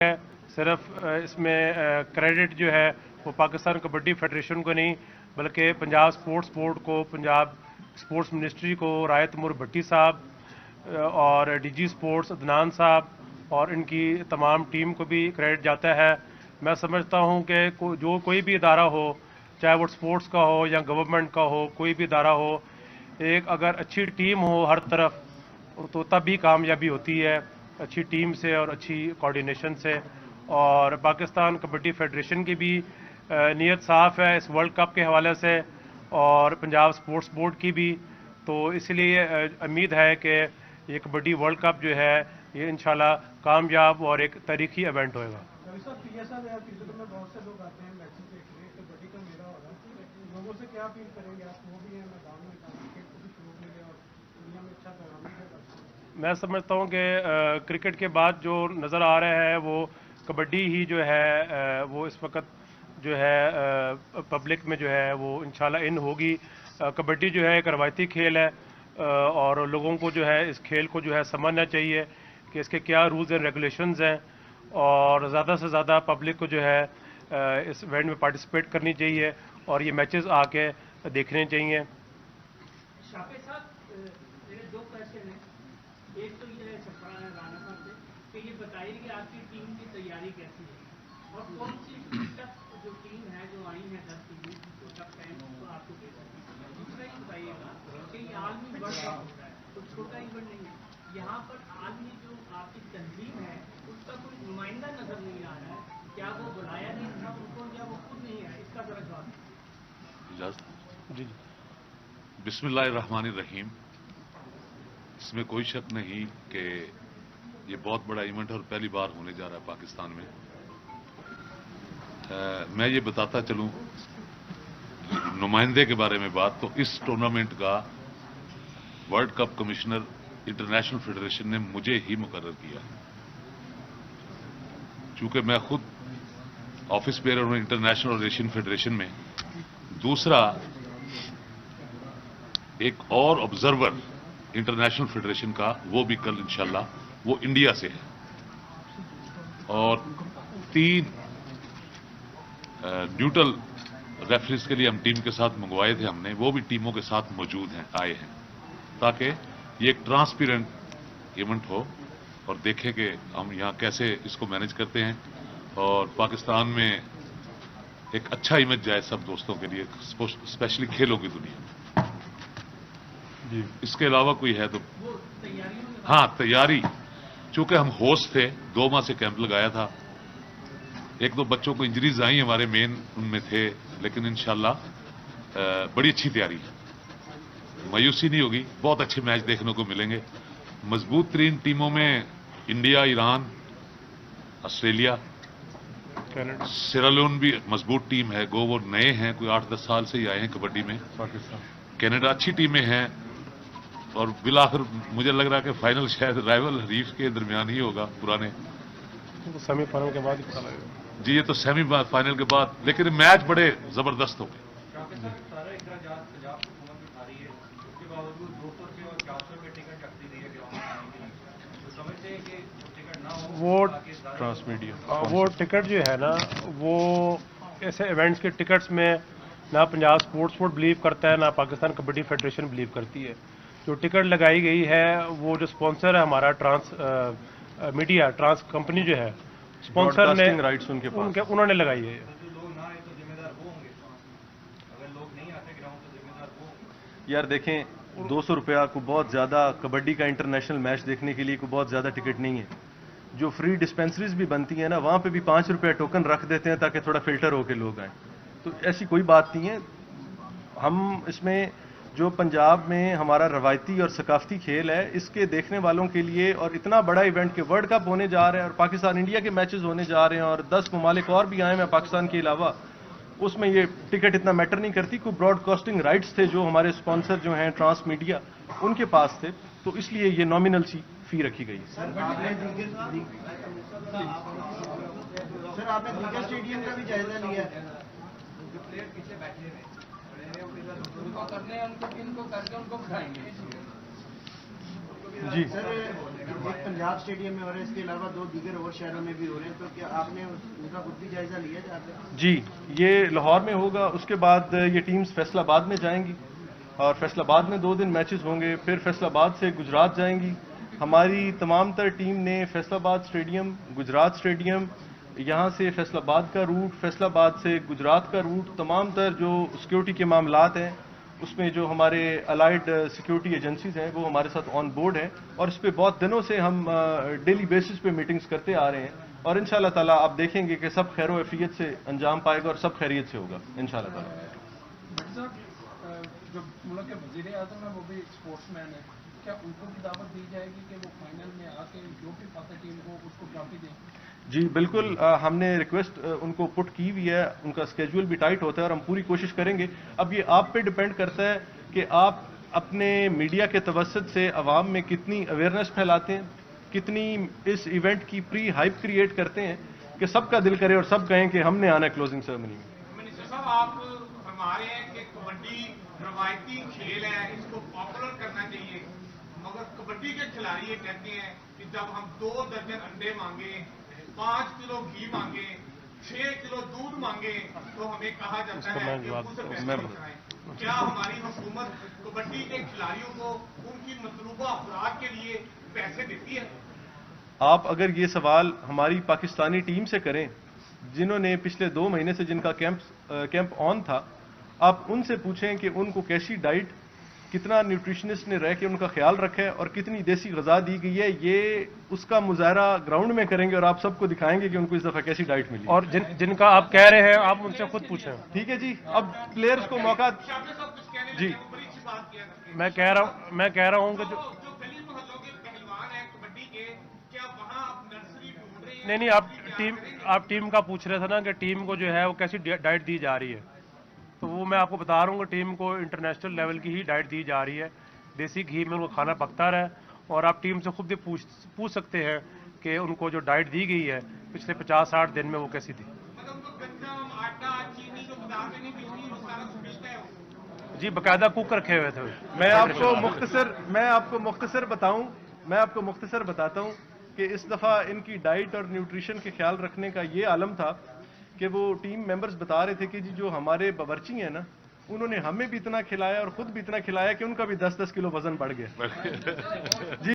है। सिर्फ इसमें क्रेडिट जो है वो पाकिस्तान कबड्डी फेडरेशन को नहीं बल्कि पंजाब स्पोर्ट्स बोर्ड को, पंजाब स्पोर्ट्स मिनिस्ट्री को, राय तैमूर भट्टी साहब और डीजी स्पोर्ट्स अदनान साहब और इनकी तमाम टीम को भी क्रेडिट जाता है। मैं समझता हूं कि जो कोई भी इदारा हो, चाहे वो स्पोर्ट्स का हो या गवर्नमेंट का हो, कोई भी इदारा हो, एक अगर अच्छी टीम हो हर तरफ तो तब भी कामयाबी होती है, अच्छी टीम से और अच्छी कोऑर्डिनेशन से। और पाकिस्तान कबड्डी फेडरेशन की भी नीयत साफ़ है इस वर्ल्ड कप के हवाले से और पंजाब स्पोर्ट्स बोर्ड की भी। तो इसलिए उम्मीद है कि ये कबड्डी वर्ल्ड कप जो है ये इंशाल्लाह कामयाब और एक तारीखी इवेंट होएगा। बहुत से लोग आते हैं मैचेस देखने, कबड्डी का मेला हो रहा है, लोगों से क्या अपील करेंगे आप? वो भी है मैदान में, क्रिकेट को भी शुरू मिले और दुनिया में अच्छा पैगाम भी। मैं समझता हूँ कि क्रिकेट के बाद जो नज़र आ रहा है वो कबड्डी ही जो है वो इस वक्त जो है पब्लिक में जो है वो इंशाल्लाह इन होगी। कबड्डी जो है एक रवायती खेल है और लोगों को जो है इस खेल को जो है समझना चाहिए कि इसके क्या रूल्स एंड रेगुलेशंस हैं और ज़्यादा से ज़्यादा पब्लिक को जो है इस इवेंट में पार्टिसिपेट करनी चाहिए और ये मैचेस आके देखने चाहिए। दो क्वेश्चन है, एक तो ये है राना साहब से कि ये बताइए कि आपकी टीम की तैयारी कैसी है और कौन सी जो टीम है जो आई है 10 टीमें तो टफ टाइम तो आपको कैसा है। दूसरा ये बताइएगा कि ये आलमी वर्ल्ड कप होता है तो छोटा इवेंट नहीं है, यहाँ पर आलमी जो आपकी तंजीम है उसका कोई नुमाइंदा नजर नहीं आ रहा है, क्या वो बुलाया नहीं था उनको या वो खुद नहीं है, इसका जरा जवाब। जी बिस्मिल्लाहिर्रहमानिर्रहीम। इसमें कोई शक नहीं कि ये बहुत बड़ा इवेंट और पहली बार होने जा रहा है पाकिस्तान में। मैं ये बताता चलूं नुमाइंदे के बारे में बात, तो इस टूर्नामेंट का world cup commissioner international federation ने मुझे ही मुकर्रर किया, चूंकि मैं खुद ऑफिस बेयर हूं इंटरनेशनल और एशियन फेडरेशन में। दूसरा, एक और ऑब्जर्वर इंटरनेशनल फेडरेशन का वो भी कल इंशाल्लाह वो इंडिया से है और 3 न्यूट्रल रेफरीज के लिए हम टीम के साथ मंगवाए थे हमने, वो भी टीमों के साथ मौजूद हैं, आए हैं, ताकि ये एक ट्रांसपेरेंट इवेंट हो और देखें कि हम यहां कैसे इसको मैनेज करते हैं और पाकिस्तान में एक अच्छा इमेज जाए सब दोस्तों के लिए, स्पेशली खेलों की दुनिया जी। इसके अलावा कोई है तो हाँ, तैयारी, चूंकि हम होस्ट थे, 2 माह से कैंप लगाया था, 1-2 बच्चों को इंजरीज आई हमारे मेन उनमें थे, लेकिन इंशाल्लाह बड़ी अच्छी तैयारी है, मायूसी नहीं होगी, बहुत अच्छे मैच देखने को मिलेंगे। मजबूत 3 टीमों में इंडिया, ईरान, ऑस्ट्रेलिया, सिरालोन भी मजबूत टीम है, वो नए हैं, कोई 8-10 साल से ही आए हैं कबड्डी में। पाकिस्तान, कनाडा अच्छी टीमें हैं और बिलाखिर मुझे लग रहा है कि फाइनल शायद राइवल हरीफ के दरमियान ही होगा पुराने, तो सेमीफाइनल के बाद ही पता लगेगा जी। ये तो सेमीफाइनल के बाद, लेकिन मैच बड़े जबरदस्त हो गए। वो ट्रांसमीडिया वो टिकट जो है ना, वो ऐसे इवेंट्स के टिकट्स में ना पंजाब स्पोर्ट्स बोर्ड बिलीव करता है ना पाकिस्तान कबड्डी फेडरेशन बिलीव करती है। जो टिकट लगाई गई है वो जो स्पॉन्सर है हमारा मीडिया ट्रांस कंपनी जो है, स्पॉन्सर ने राइट्स उन्होंने लगाई है। यार देखें, 200 रुपया को बहुत ज़्यादा, कबड्डी का इंटरनेशनल मैच देखने के लिए को बहुत ज़्यादा टिकट नहीं है। जो फ्री डिस्पेंसरीज भी बनती है ना, वहाँ पे भी 5 रुपया टोकन रख देते हैं ताकि थोड़ा फिल्टर होके लोग आए। तो ऐसी कोई बात नहीं है। हम इसमें जो पंजाब में हमारा रवायती और सकाफती खेल है, इसके देखने वालों के लिए, और इतना बड़ा इवेंट के वर्ल्ड कप होने जा रहे हैं और पाकिस्तान इंडिया के मैचेस होने जा रहे हैं और 10 ममालिक और भी आए हैं पाकिस्तान के अलावा, उसमें ये टिकट इतना मैटर नहीं करती। कोई ब्रॉडकास्टिंग राइट्स थे जो हमारे स्पॉन्सर जो हैं ट्रांस मीडिया, उनके पास थे, तो इसलिए ये नॉमिनल सी फी रखी गई। सर आपने दीघा स्टेडियम का भी जायजा लिया है? प्लेयर पीछे बैठे हुए उनको करने, उनको किनको करके उनको बिठाएंगे। जी एक पंजाब स्टेडियम में हो रहा है, इसके अलावा 2 दीगर और शहरों में भी हो रहे हैं, तो क्या आपने उनका खुद भी जायजा लिया जहाँ पे? जी, ये लाहौर में होगा, उसके बाद ये टीम्स फैसलाबाद में जाएंगी और फैसलाबाद में 2 दिन मैचेस होंगे, फिर फैसलाबाद से गुजरात जाएंगी। हमारी तमाम तर टीम ने फैसलाबाद स्टेडियम, गुजरात स्टेडियम, यहाँ से फैसलाबाद का रूट, फैसलाबाद से गुजरात का रूट, तमाम तर जो सिक्योरिटी के मामलात हैं उसमें जो हमारे अलाइड सिक्योरिटी एजेंसीज हैं वो हमारे साथ ऑन बोर्ड हैं और इस पे बहुत दिनों से हम डेली बेसिस पे मीटिंग्स करते आ रहे हैं और इंशाल्लाह ताला आप देखेंगे कि सब खैर वफियत से अंजाम पाएगा और सब खैरियत से होगा इंशाल्लाह ताला। भट्टी साहब, जो मुल्क के वज़ीर आज़म है वो भी स्पोर्ट्समैन है, क्या उनको भी दावत दी जाएगी कि वो फाइनल में आके जो भी पाता टीम को उसको ट्रॉफी दें? जी बिल्कुल, हमने रिक्वेस्ट उनको पुट की हुई है, उनका स्केड्यूल भी टाइट होता है और हम पूरी कोशिश करेंगे। अब ये आप पे डिपेंड करता है कि आप अपने मीडिया के तवस्सुत से अवाम में कितनी अवेयरनेस फैलाते हैं, कितनी इस इवेंट की प्री हाइप क्रिएट करते हैं कि सबका दिल करे और सब कहें कि हमने आना है क्लोजिंग सेरेमनी में। मिनिस्टर साहब, आप फरमा रहे हैं कि कबड्डी रवायती खेल है, इसको पॉपुलर करना चाहिए, मगर कबड्डी के खिलाड़ी ये कहते हैं कि जब हम 2 दर्जन अंडे मांगे, 5 किलो घी मांगे, 6 किलो दूध मांगे तो हमें कहा जाता है कि उसे पैसे कराएं। क्या हमारी हुकूमत कबड्डी के खिलाड़ियों को उनकी मतलूबा अफराद के लिए पैसे देती है? आप अगर ये सवाल हमारी पाकिस्तानी टीम से करें जिन्होंने पिछले 2 महीने से जिनका कैंप ऑन था, आप उनसे पूछें कि उनको कैसी डाइट, कितना न्यूट्रिशनिस्ट ने रह के उनका ख्याल रखा है और कितनी देसी गजा दी गई है, ये उसका मुजाहरा ग्राउंड में करेंगे और आप सबको दिखाएंगे कि उनको इस दफा कैसी डाइट मिली। और जिनका आप कह रहे हैं आप उनसे खुद पूछें। ठीक है जी, अब प्लेयर्स को मौका जी मैं कह रहा हूं कि जो नहीं आप टीम का पूछ रहे थे ना कि टीम को जो है वो कैसी डाइट दी जा रही है, तो वो मैं आपको बता रहा हूँ कि टीम को इंटरनेशनल लेवल की ही डाइट दी जा रही है। देसी घी में उनको खाना पकता रहे और आप टीम से खुद भी पूछ सकते हैं कि उनको जो डाइट दी गई है पिछले 50-60 दिन में वो कैसी थी। जी बाकायदा कुक रखे हुए थे। मैं आपको मुख्तसर बताता हूँ कि इस दफा इनकी डाइट और न्यूट्रिशन के ख्याल रखने का ये आलम था कि वो टीम मेंबर्स बता रहे थे कि जी जो हमारे बावर्ची हैं ना, उन्होंने हमें भी इतना खिलाया और खुद भी इतना खिलाया कि उनका भी 10-10 किलो वजन बढ़ गया। जी